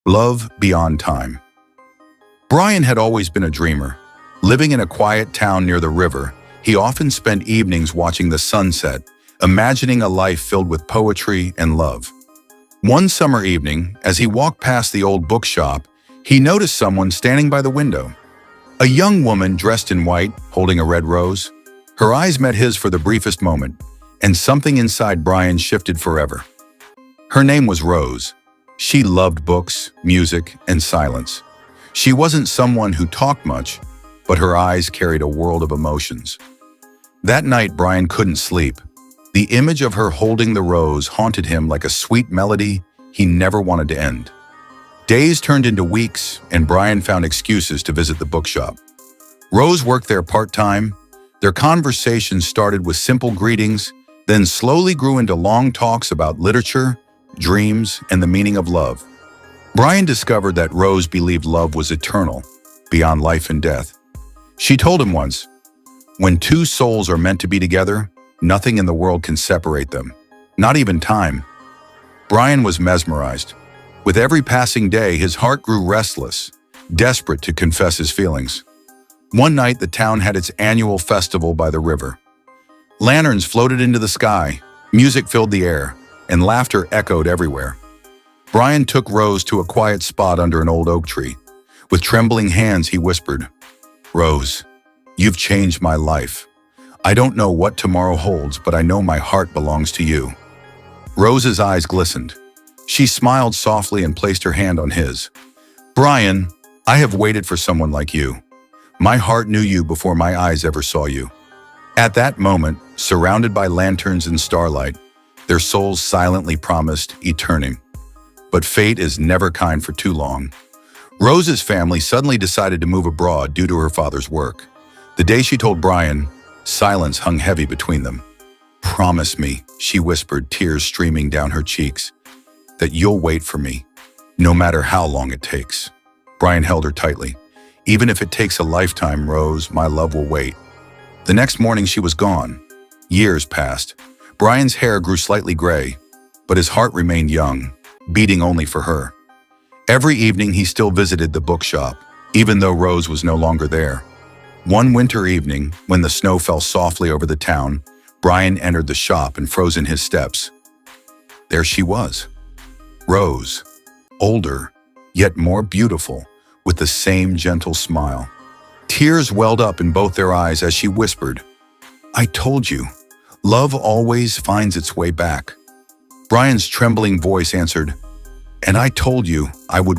Love beyond time. Brian had always been a dreamer. Living in a quiet town near the river, he often spent evenings watching the sunset, imagining a life filled with poetry and love. One summer evening, as he walked past the old bookshop, he noticed someone standing by the window. A young woman dressed in white, holding a red rose. Her eyes met his for the briefest moment, and something inside Brian shifted forever. Her name was Rose. She loved books, music, and silence. She wasn't someone who talked much, but her eyes carried a world of emotions. That night, Brian couldn't sleep. The image of her holding the rose haunted him like a sweet melody he never wanted to end. Days turned into weeks, and Brian found excuses to visit the bookshop. Rose worked there part-time. Their conversations started with simple greetings, then slowly grew into long talks about literature, dreams, and the meaning of love. Brian discovered that Rose believed love was eternal, beyond life and death. She told him once, "When two souls are meant to be together, nothing in the world can separate them, not even time." Brian was mesmerized. With every passing day, his heart grew restless, desperate to confess his feelings. One night, the town had its annual festival by the river. Lanterns floated into the sky, music filled the air, and laughter echoed everywhere. Brian took Rose to a quiet spot under an old oak tree. With trembling hands, he whispered, "Rose, you've changed my life. I don't know what tomorrow holds, but I know my heart belongs to you." Rose's eyes glistened. She smiled softly and placed her hand on his. "Brian, I have waited for someone like you. My heart knew you before my eyes ever saw you." At that moment, surrounded by lanterns and starlight, their souls silently promised eternity. But fate is never kind for too long. Rose's family suddenly decided to move abroad due to her father's work. The day she told Brian, silence hung heavy between them. "Promise me," she whispered, tears streaming down her cheeks, "that you'll wait for me, no matter how long it takes." Brian held her tightly. "Even if it takes a lifetime, Rose, my love will wait." The next morning she was gone. Years passed. Brian's hair grew slightly gray, but his heart remained young, beating only for her. Every evening he still visited the bookshop, even though Rose was no longer there. One winter evening, when the snow fell softly over the town, Brian entered the shop and froze in his steps. There she was, Rose, older, yet more beautiful, with the same gentle smile. Tears welled up in both their eyes as she whispered, "I told you, love always finds its way back." Brian's trembling voice answered, "And I told you I would